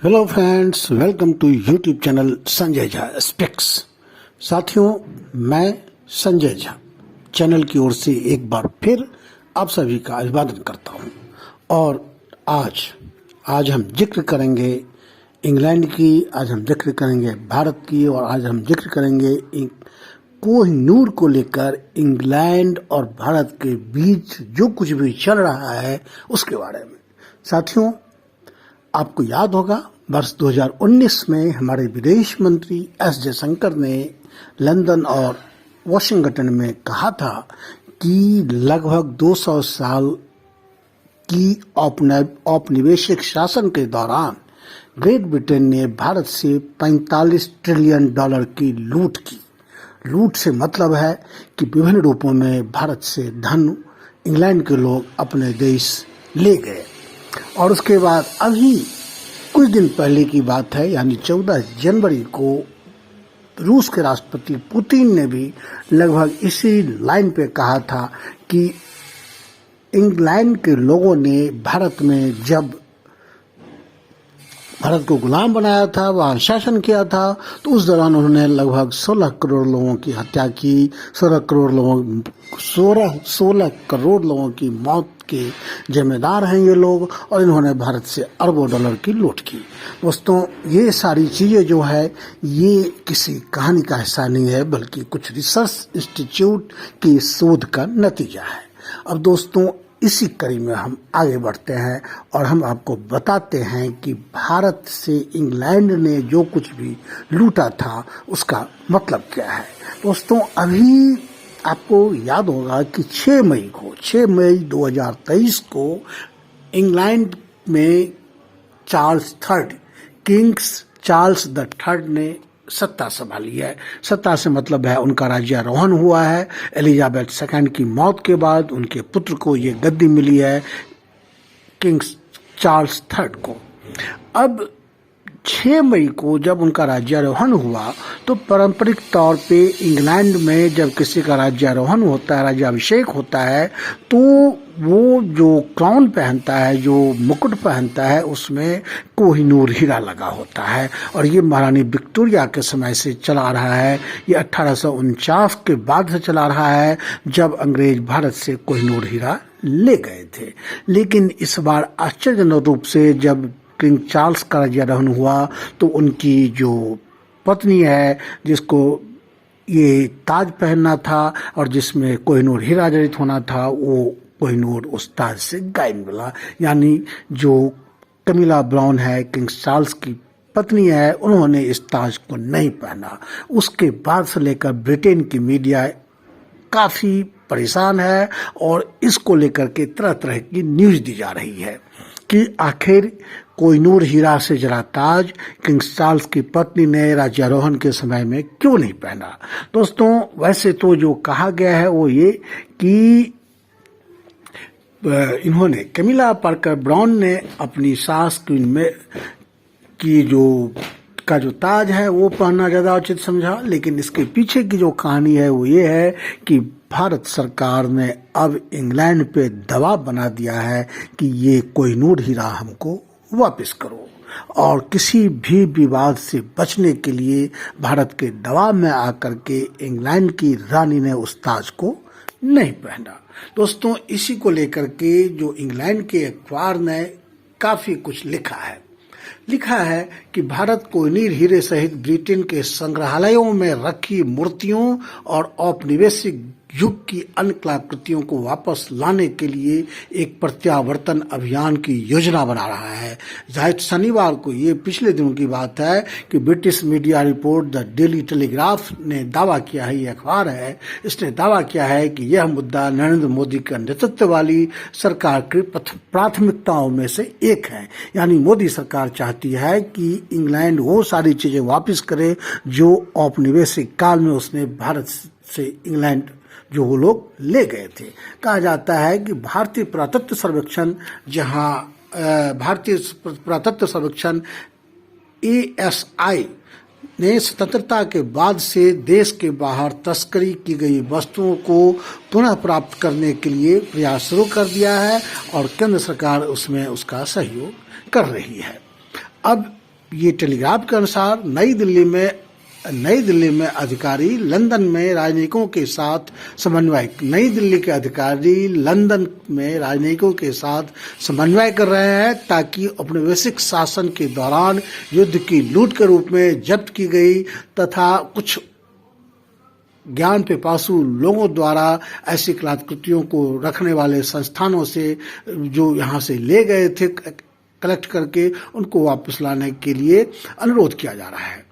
Hello friends, welcome to YouTube channel Sanjay Jha speaks. साथियों, मैं Sanjay Jha channel की ओर से एक बार फिर आप सभी का अभिवादन करता हूं। और आज हम जिक्र करेंगे इंग्लैंड की, आज हम जिक्र करेंगे भारत की, और आज हम जिक्र करेंगे कोहिनूर को लेकर इंग्लैंड और भारत के बीच जो कुछ भी चल रहा है उसके बारे में। साथियों, आपको याद होगा वर्ष 2019 में हमारे विदेश मंत्री एस जयशंकर ने लंदन और वॉशिंगटन में कहा था कि लगभग 200 साल की औपनिवेशिक शासन के दौरान ग्रेट ब्रिटेन ने भारत से $45 ट्रिलियन की लूट की। लूट से मतलब है कि विभिन्न रूपों में भारत से धन इंग्लैंड के लोग अपने देश ले गए। और उसके बाद अभी कुछ दिन पहले की बात है, यानी 14 जनवरी को रूस के राष्ट्रपति पुतिन ने भी लगभग इसी लाइन पे कहा था कि इंग्लैंड के लोगों ने भारत में जब भारत को गुलाम बनाया था, वहाँ शासन किया था, तो उस दौरान उन्होंने लगभग 16 करोड़ लोगों की हत्या की, 16 करोड़ लोगों की मौत के जिम्मेदार हैं ये लोग, और इन्होंने भारत से अरबों डॉलर की लूट की। दोस्तों, ये सारी चीज़ें जो है ये किसी कहानी का हिस्सा नहीं है, बल्कि कुछ रिसर्च इंस्टीट्यूट की शोध का नतीजा है। अब दोस्तों, इसी कड़ी में हम आगे बढ़ते हैं और हम आपको बताते हैं कि भारत से इंग्लैंड ने जो कुछ भी लूटा था उसका मतलब क्या है। दोस्तों, अभी आपको याद होगा कि 6 मई 2023 को इंग्लैंड में किंग्स चार्ल्स द थर्ड ने सत्ता संभाली है। सत्ता से मतलब है उनका राज्यारोहण हुआ है। एलिजाबेथ सेकंड की मौत के बाद उनके पुत्र को ये गद्दी मिली है, किंग्स चार्ल्स थर्ड को। अब 6 मई को जब उनका राज्यारोहण हुआ तो पारंपरिक तौर पे इंग्लैंड में जब किसी का राज्यारोहण होता है, राज्याभिषेक होता है, तो वो जो क्राउन पहनता है, जो मुकुट पहनता है, उसमें कोहिनूर हीरा लगा होता है। और ये महारानी विक्टोरिया के समय से चला रहा है। ये 1849 के बाद से चला रहा है, जब अंग्रेज भारत से कोहिनूर हीरा ले गए थे। लेकिन इस बार आश्चर्यजनक रूप से जब किंग चार्ल्स का राज्यारोहण हुआ तो उनकी जो पत्नी है, जिसको ये ताज पहनना था और जिसमें कोहिनूर हीरा जड़ित होना था, वो कोहिनूर उस ताज से गायब मिला। यानी जो कमिला ब्राउन है, किंग चार्ल्स की पत्नी है, उन्होंने इस ताज को नहीं पहना। उसके बाद से लेकर ब्रिटेन की मीडिया काफ़ी परेशान है और इसको लेकर के तरह तरह की न्यूज़ दी जा रही है कि आखिर कोहिनूर हीरा से जड़ा ताज किंग चार्ल्स की पत्नी ने राज्यारोहण के समय में क्यों नहीं पहना। दोस्तों, वैसे तो जो कहा गया है वो ये कि इन्होंने कैमिला पार्कर ब्राउन ने अपनी सास क्वीन में की जो ताज है वो पहनना ज़्यादा उचित समझा। लेकिन इसके पीछे की जो कहानी है वो ये है कि भारत सरकार ने अब इंग्लैंड पे दबाव बना दिया है कि ये कोहिनूर हीरा हमको वापस करो। और किसी भी विवाद से बचने के लिए भारत के दबाव में आकर के इंग्लैंड की रानी ने उस ताज को नहीं पहना। दोस्तों, इसी को लेकर के जो इंग्लैंड के अखबार ने काफ़ी कुछ लिखा है कि भारत कोहिनूर हीरे सहित ब्रिटेन के संग्रहालयों में रखी मूर्तियों और औपनिवेशिक युग की अन्य कलाकृतियों को वापस लाने के लिए एक प्रत्यावर्तन अभियान की योजना बना रहा है। जाहिर शनिवार को, ये पिछले दिनों की बात है, कि British media report the daily telegraph ने दावा किया है, ये अखबार है, इसने दावा किया है कि यह मुद्दा नरेंद्र मोदी के नेतृत्व वाली सरकार की प्राथमिकताओं में से एक है। यानी मोदी सरकार चाहती है कि इंग्लैंड वो सारी चीजें वापस करे जो औपनिवेशिक काल में उसने भारत से इंग्लैंड जो वो लोग ले गए थे। कहा जाता है कि भारतीय पुरातत्व सर्वेक्षण ASI ने स्वतंत्रता के बाद से देश के बाहर तस्करी की गई वस्तुओं को पुनः प्राप्त करने के लिए प्रयास शुरू कर दिया है और केंद्र सरकार उसमें उसका सहयोग कर रही है। अब ये टेलीग्राफ के अनुसार नई दिल्ली में अधिकारी लंदन में राजनयिकों के साथ समन्वय नई दिल्ली के अधिकारी लंदन में राजनयिकों के साथ समन्वय कर रहे हैं ताकि औपनिवेशिक शासन के दौरान युद्ध की लूट के रूप में जब्त की गई तथा कुछ ज्ञान पिपासु लोगों द्वारा ऐसी कलाकृतियों को रखने वाले संस्थानों से जो यहाँ से ले गए थे कलेक्ट करके उनको वापस लाने के लिए अनुरोध किया जा रहा है।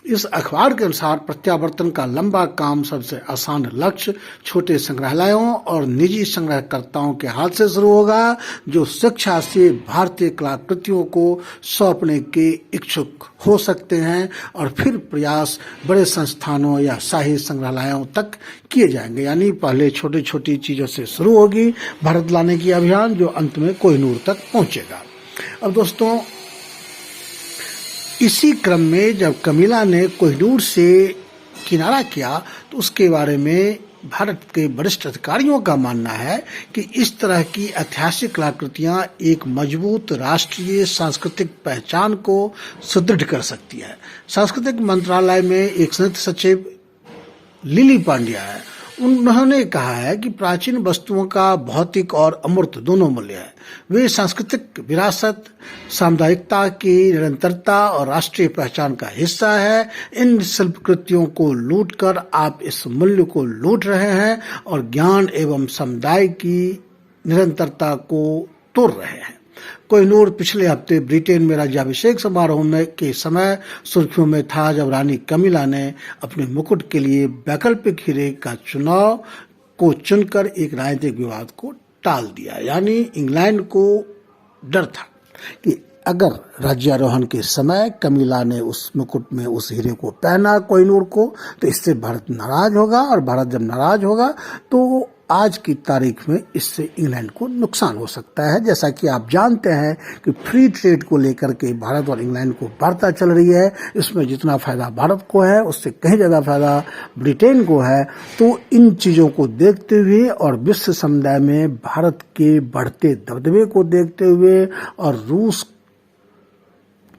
इस अखबार के अनुसार प्रत्यावर्तन का लंबा काम सबसे आसान लक्ष्य छोटे संग्रहालयों और निजी संग्रहकर्ताओं के हाथ से शुरू होगा जो शिक्षा से भारतीय कलाकृतियों को सौंपने के इच्छुक हो सकते हैं और फिर प्रयास बड़े संस्थानों या शाही संग्रहालयों तक किए जाएंगे। यानी पहले छोटी छोटी चीजों से शुरू होगी भारत लाने की अभियान जो अंत में कोहिनूर तक पहुंचेगा। अब दोस्तों, इसी क्रम में जब कमिला ने कोहिनूर से किनारा किया तो उसके बारे में भारत के वरिष्ठ अधिकारियों का मानना है कि इस तरह की ऐतिहासिक कलाकृतियां एक मजबूत राष्ट्रीय सांस्कृतिक पहचान को सुदृढ़ कर सकती है। सांस्कृतिक मंत्रालय में एक संयुक्त सचिव लिली पांड्या है, उन्होंने कहा है कि प्राचीन वस्तुओं का भौतिक और अमूर्त दोनों मूल्य है। वे सांस्कृतिक विरासत, सामुदायिकता की निरंतरता और राष्ट्रीय पहचान का हिस्सा है। इन शिल्पकृतियों को लूटकर आप इस मूल्य को लूट रहे हैं और ज्ञान एवं समुदाय की निरंतरता को तोड़ रहे हैं। कोहिनूर पिछले हफ्ते ब्रिटेन में राज्याभिषेक समारोह में के समय सुर्खियों में था जब रानी कमिला ने अपने मुकुट के लिए वैकल्पिक हीरे का चुनाव को चुनकर एक राजनीतिक विवाद को टाल दिया। यानी इंग्लैंड को डर था कि अगर राज्यारोहण के समय कमिला ने उस मुकुट में उस हीरे को पहना कोहिनूर को तो इससे भारत नाराज होगा और भारत जब नाराज होगा तो आज की तारीख में इससे इंग्लैंड को नुकसान हो सकता है। जैसा कि आप जानते हैं कि फ्री ट्रेड को लेकर के भारत और इंग्लैंड को वार्ता चल रही है, इसमें जितना फायदा भारत को है उससे कहीं ज्यादा फायदा ब्रिटेन को है। तो इन चीजों को देखते हुए और विश्व समुदाय में भारत के बढ़ते दबदबे को देखते हुए और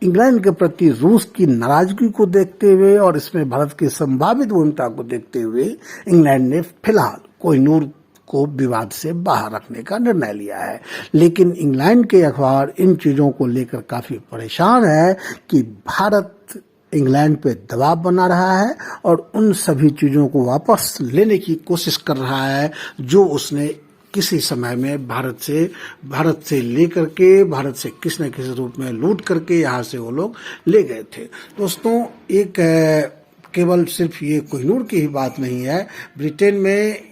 इंग्लैंड के प्रति रूस की नाराजगी को देखते हुए और इसमें भारत की संभावित भूमिका को देखते हुए इंग्लैंड ने फिलहाल कोहिनूर को विवाद से बाहर रखने का निर्णय लिया है। लेकिन इंग्लैंड के अखबार इन चीजों को लेकर काफी परेशान है कि भारत इंग्लैंड पे दबाव बना रहा है और उन सभी चीजों को वापस लेने की कोशिश कर रहा है जो उसने किसी समय में भारत से लेकर के भारत से किसी न किसी रूप में लूट करके यहाँ से वो लोग ले गए थे। दोस्तों, एक केवल सिर्फ ये कोहिनूर की ही बात नहीं है, ब्रिटेन में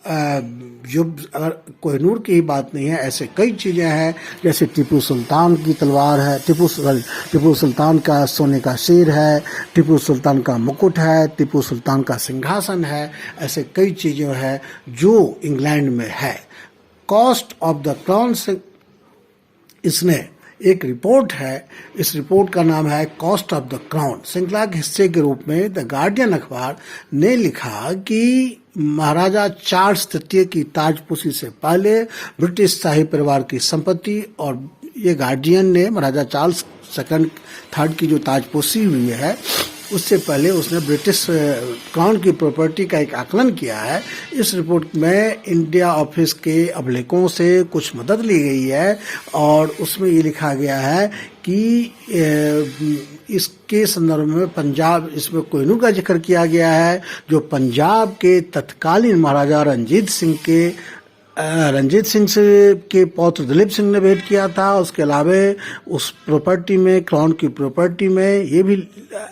जो अगर कोहिनूर की ही बात नहीं है, ऐसे कई चीजें हैं जैसे टिप्पू सुल्तान की तलवार है, टिप्पू सुल्तान का सोने का सिर है, टिप्पू सुल्तान का मुकुट है, टिप्पू सुल्तान का सिंहासन है। ऐसे कई चीजें हैं जो इंग्लैंड में है। कॉस्ट ऑफ द क्राउन से इसने एक रिपोर्ट है, इस रिपोर्ट का नाम है कॉस्ट ऑफ द क्राउन। श्रृंखला के हिस्से के रूप में द गार्डियन अखबार ने लिखा कि महाराजा चार्ल्स तृतीय की ताजपोशी से पहले ब्रिटिश शाही परिवार की संपत्ति, और ये गार्डियन ने महाराजा चार्ल्स थर्ड की जो ताजपोशी हुई है उससे पहले उसने ब्रिटिश क्राउन की प्रॉपर्टी का एक आकलन किया है। इस रिपोर्ट में इंडिया ऑफिस के अभिलेखों से कुछ मदद ली गई है और उसमें ये लिखा गया है कि इसके संदर्भ में पंजाब, इसमें कोहिनूर का जिक्र किया गया है जो पंजाब के तत्कालीन महाराजा रंजीत सिंह के पौत्र दिलीप सिंह ने भेंट किया था। उसके अलावा उस प्रॉपर्टी में, क्राउन की प्रॉपर्टी में ये भी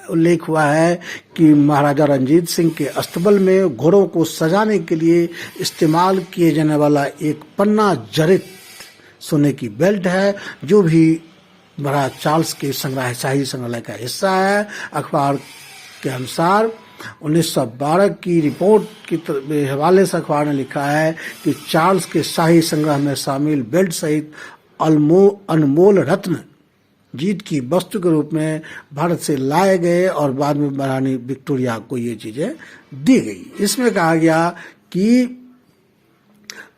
उल्लेख हुआ है कि महाराजा रंजीत सिंह के अस्तबल में घोड़ों को सजाने के लिए इस्तेमाल किए जाने वाला एक पन्ना जड़ित सोने की बेल्ट है जो भी महाराजा चार्ल्स के शाही संग्रहालय का हिस्सा है। अखबार के अनुसार 1912 की रिपोर्ट के हवाले से अखबार ने लिखा है कि चार्ल्स के शाही संग्रह में शामिल बेल्ट सहित अनमोल रत्न जीत की वस्तु के रूप में भारत से लाए गए और बाद में महारानी विक्टोरिया को ये चीजें दी गई। इसमें कहा गया कि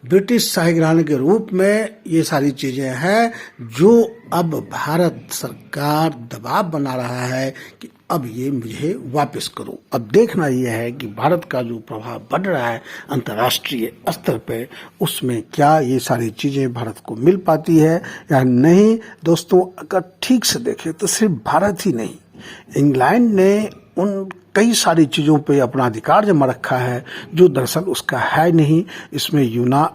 ब्रिटिश शाहीग्राहन के रूप में ये सारी चीजें हैं जो अब भारत सरकार दबाव बना रहा है कि अब ये मुझे वापस करो। अब देखना यह है कि भारत का जो प्रभाव बढ़ रहा है अंतर्राष्ट्रीय स्तर पे, उसमें क्या ये सारी चीजें भारत को मिल पाती है या नहीं। दोस्तों, अगर ठीक से देखें तो सिर्फ भारत ही नहीं, इंग्लैंड ने उन कई सारी चीज़ों पे अपना अधिकार जमा रखा है जो दरअसल उसका है नहीं। इसमें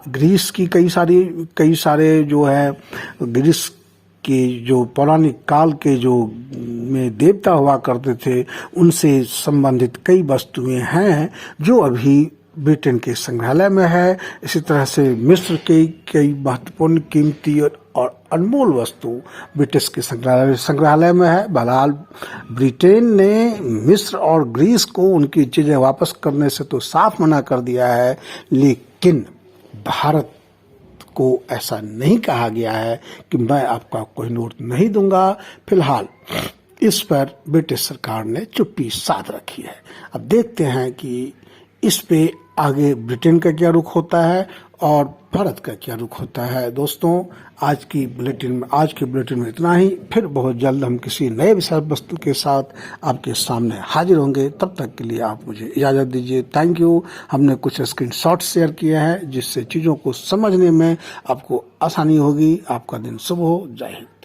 ग्रीस की कई सारे जो है, ग्रीस के जो पौराणिक काल के जो में देवता हुआ करते थे, उनसे संबंधित कई वस्तुएं हैं जो अभी ब्रिटेन के संग्रहालय में है। इसी तरह से मिस्र के कई महत्वपूर्ण, कीमती और अनमोल वस्तु ब्रिटिश के संग्रहालय में है। बहरहाल ब्रिटेन ने मिस्र और ग्रीस को उनकी चीज़ें वापस करने से तो साफ मना कर दिया है, लेकिन भारत को ऐसा नहीं कहा गया है कि मैं आपका कोई नोट नहीं दूंगा। फिलहाल इस पर ब्रिटिश सरकार ने चुप्पी साध रखी है। अब देखते हैं कि इस पे आगे ब्रिटेन का क्या रुख होता है और भारत का क्या रुख होता है। दोस्तों, आज के बुलेटिन में इतना ही। फिर बहुत जल्द हम किसी नए विषय वस्तु के साथ आपके सामने हाजिर होंगे। तब तक के लिए आप मुझे इजाज़त दीजिए। Thank you. हमने कुछ स्क्रीनशॉट शेयर किए हैं जिससे चीज़ों को समझने में आपको आसानी होगी। आपका दिन शुभ हो। जय हिंद।